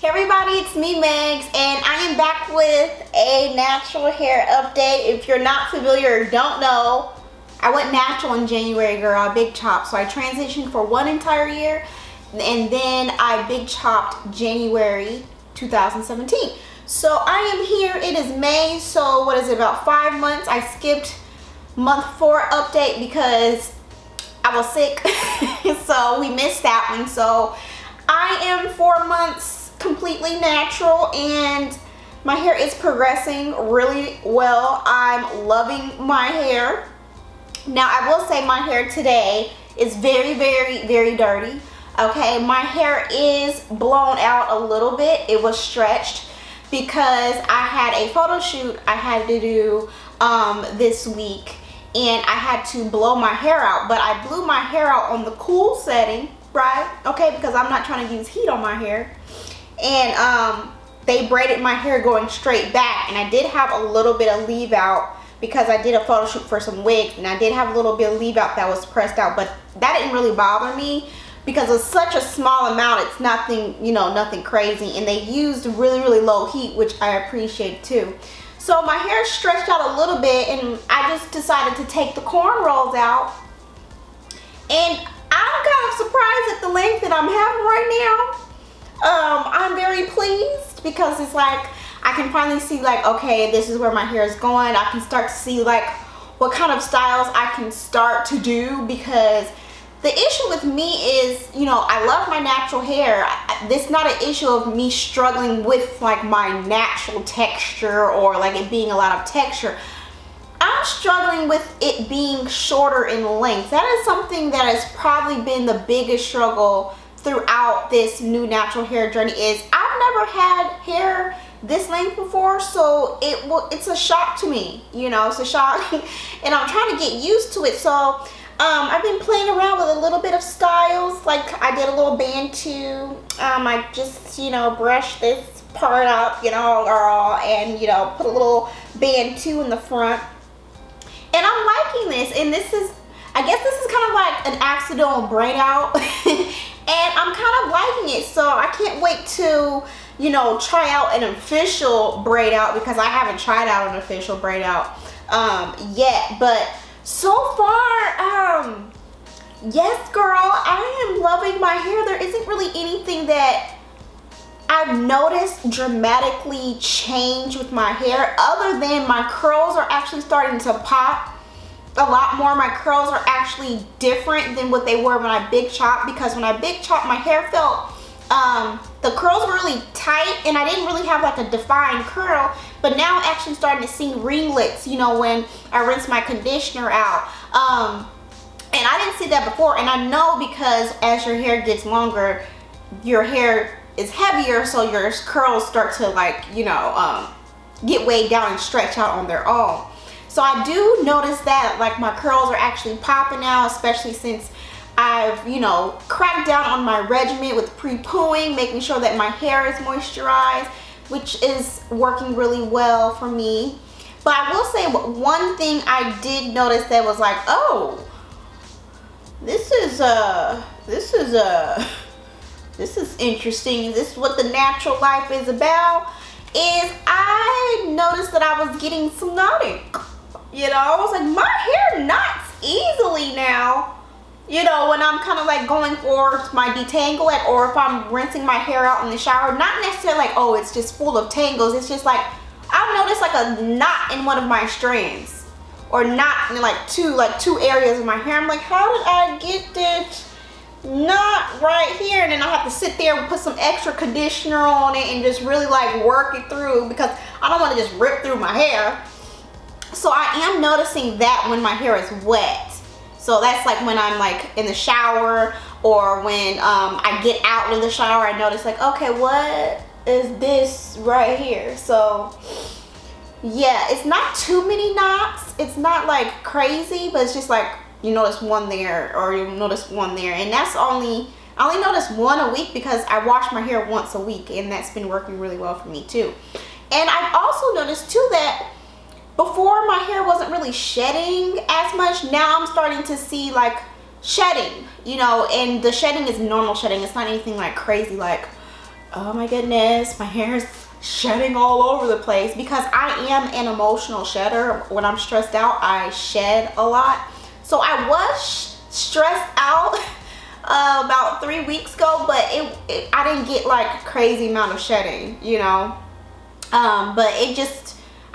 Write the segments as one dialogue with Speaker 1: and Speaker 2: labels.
Speaker 1: Hey everybody, it's me Megs, and I am back with a natural hair update. If you're not familiar or don't know, I went natural in January, girl. I big chopped. So I transitioned for one entire year, and then I big chopped January 2017. So I am here. It is May, so what is it, about 5 months? I skipped month 4 update because I was sick. So we missed that one. So I am 4 months completely natural and my hair is progressing really well. I'm loving my hair. Now I will say my hair today is very dirty. Okay, my hair is blown out a little bit. It was stretched because I had a photo shoot I had to do this week, and I had to blow my hair out, but I blew my hair out on the cool setting, right? Okay, because I'm not trying to use heat on my hair. And they braided my hair going straight back, and I did have a little bit of leave out because I did a photo shoot for some wigs, and I did have a little bit of leave out that was pressed out, but that didn't really bother me because it's such a small amount. It's nothing, you know, nothing crazy, and they used really low heat, which I appreciate too. So my hair stretched out a little bit, and I just decided to take the cornrows out, and I'm kind of surprised at the length that I'm having right now. I'm very pleased because it's like I can finally see, like, okay, this is where my hair is going. I can start to see like what kind of styles I can start to do, because the issue with me is, you know, I love my natural hair. This is not an issue of me struggling with like my natural texture or like it being a lot of texture. I'm struggling with it being shorter in length. That is something that has probably been the biggest struggle throughout this new natural hair journey. Is I've never had hair this length before, so it's a shock to me, you know. It's a shock and I'm trying to get used to it. So I've been playing around with a little bit of styles. Like I did a little bantu. I just, you know, brushed this part up, you know, girl, and, you know, put a little bantu in the front, and I'm liking this. And this is, I guess this is kind of like an accidental braid out. And I'm kind of liking it, so I can't wait to, you know, try out an official braid out, because I haven't tried out an official braid out yet. But so far, yes girl, I am loving my hair. There isn't really anything that I've noticed dramatically change with my hair, other than my curls are actually starting to pop a lot more. My curls are actually different than what they were when I big chopped, because when I big chopped, my hair felt, the curls were really tight and I didn't really have like a defined curl. But now I'm actually starting to see ringlets, you know, when I rinse my conditioner out. And I didn't see that before, and I know because as your hair gets longer, your hair is heavier, so your curls start to, like, you know, get weighed down and stretch out on their own. So I do notice that, like, my curls are actually popping now, especially since I've, you know, cracked down on my regimen with pre-pooing, making sure that my hair is moisturized, which is working really well for me. But I will say one thing I did notice that was like, oh, this is interesting. This is what the natural life is about. Is I noticed that I was getting some knotting. You know, I was like, my hair knots easily now. You know, when I'm kind of like going for my detangle, like, or if I'm rinsing my hair out in the shower, not necessarily like, oh, it's just full of tangles. It's just like, I've noticed like a knot in one of my strands, or knot in like two areas of my hair. I'm like, how did I get this knot right here? And then I have to sit there and put some extra conditioner on it and just really like work it through, because I don't want to just rip through my hair. So I am noticing that when my hair is wet. So that's like when I'm like in the shower, or when I get out of the shower, I notice like, okay, what is this right here? So yeah, it's not too many knots. It's not like crazy, but it's just like you notice one there, or you notice one there. And that's I only notice one a week because I wash my hair once a week, and that's been working really well for me too. And I've also noticed too that before my hair wasn't really shedding as much. Now I'm starting to see like shedding, you know, and the shedding is normal shedding. It's not anything like crazy, like oh my goodness, my hair is shedding all over the place, because I am an emotional shedder. When I'm stressed out, I shed a lot. So I was stressed out about 3 weeks ago, but I didn't get like a crazy amount of shedding, you know. But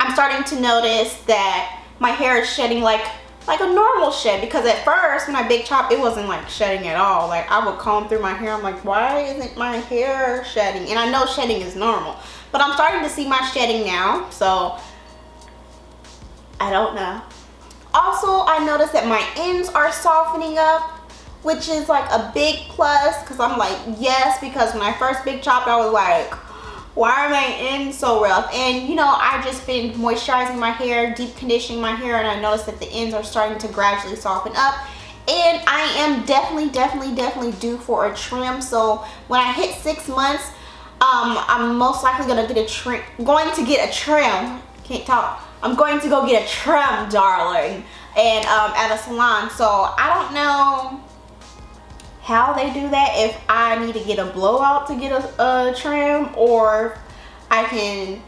Speaker 1: I'm starting to notice that my hair is shedding like a normal shed, because at first when I big chop, it wasn't like shedding at all. Like I would comb through my hair, I'm like, why isn't my hair shedding? And I know shedding is normal, but I'm starting to see my shedding now, so I don't know. Also, I noticed that my ends are softening up, which is like a big plus, because I'm like, yes, because when I first big chopped, I was like, why are my ends so rough? And you know, I've just been moisturizing my hair, deep conditioning my hair, and I noticed that the ends are starting to gradually soften up. And I am definitely due for a trim. So when I hit 6 months, I'm most likely gonna get a trim. Can't talk. I'm going to go get a trim, darling, and at a salon. So I don't know how they do that, if I need to get a blowout to get a trim, or I can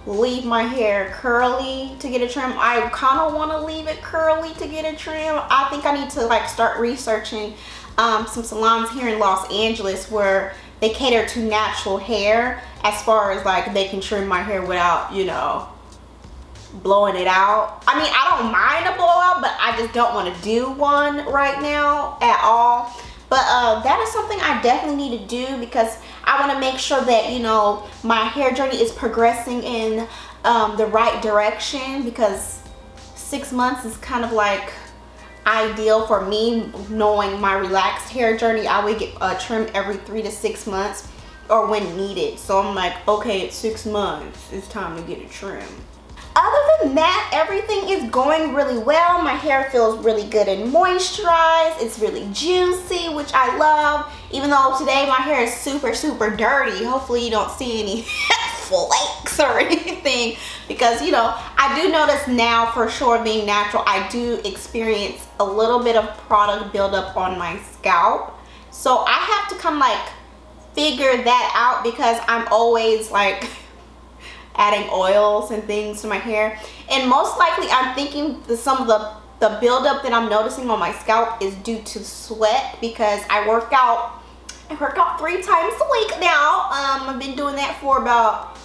Speaker 1: leave my hair curly to get a trim. I kind of want to leave it curly to get a trim. I think I need to like start researching some salons here in Los Angeles where they cater to natural hair, as far as like they can trim my hair without, you know, blowing it out. I mean, I don't mind a blowout, but I just don't want to do one right now at all. But that is something I definitely need to do, because I want to make sure that, you know, my hair journey is progressing in the right direction, because 6 months is kind of like ideal for me, knowing my relaxed hair journey. I would get trimmed every 3 to 6 months, or when needed. So I'm like, okay, it's 6 months, it's time to get a trim. Other than that, everything is going really well. My hair feels really good and moisturized. It's really juicy, which I love. Even though today my hair is super dirty. Hopefully you don't see any flakes or anything, because, you know, I do notice now, for sure, being natural, I do experience a little bit of product buildup on my scalp. So I have to kind of like figure that out, because I'm always like adding oils and things to my hair, and most likely I'm thinking that some of the buildup that I'm noticing on my scalp is due to sweat, because I work out 3 times a week now. I've been doing that for about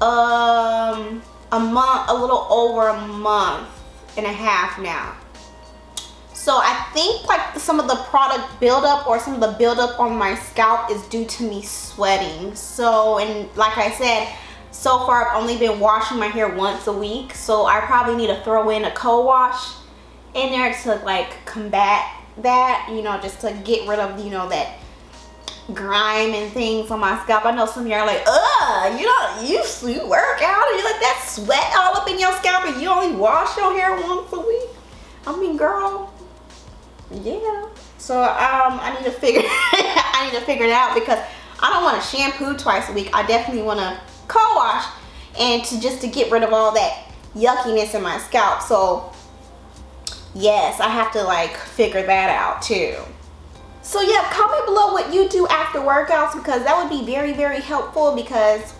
Speaker 1: a month, a little over a month and a half now. So I think like some of the product buildup, or some of the buildup on my scalp, is due to me sweating. So, and like I said, so far I've only been washing my hair once a week, so I probably need to throw in a co-wash in there to like combat that, you know, just to get rid of, you know, that grime and things on my scalp. I know some of you are like, you don't, you work out and you let that sweat all up in your scalp and you only wash your hair once a week. I mean, girl, yeah. So I need to figure it out, because I don't want to shampoo twice a week. I definitely want to co-wash, and just to get rid of all that yuckiness in my scalp. So yes, I have to like figure that out too. So yeah, comment below what you do after workouts, because that would be very helpful, because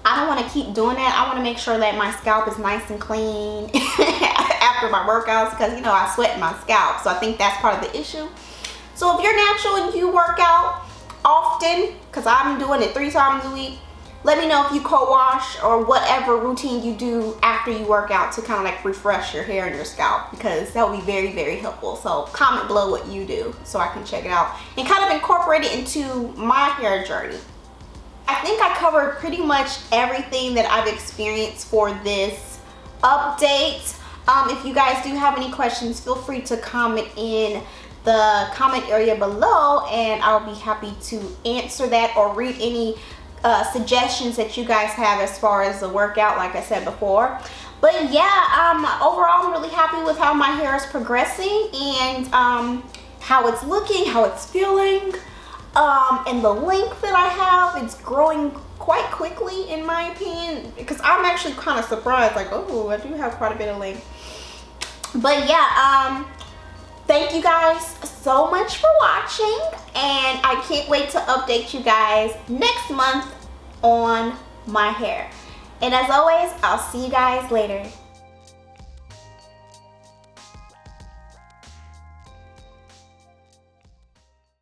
Speaker 1: I don't want to keep doing that. I want to make sure that my scalp is nice and clean after my workouts, because, you know, I sweat in my scalp. So I think that's part of the issue. So if you're natural and you work out often, because I'm doing it 3 times a week, let me know if you co-wash or whatever routine you do after you work out to kind of like refresh your hair and your scalp, because that would be very helpful. So comment below what you do so I can check it out and kind of incorporate it into my hair journey. I think I covered pretty much everything that I've experienced for this update. If you guys do have any questions, feel free to comment in the comment area below, and I'll be happy to answer that or read any suggestions that you guys have as far as the workout, like I said before. But yeah, overall I'm really happy with how my hair is progressing, and how it's looking, how it's feeling, and the length that I have. It's growing quite quickly in my opinion, because I'm actually kind of surprised, like, oh, I do have quite a bit of length. But yeah, thank you guys so much for watching, and I can't wait to update you guys next month on my hair. And as always, I'll see you guys later.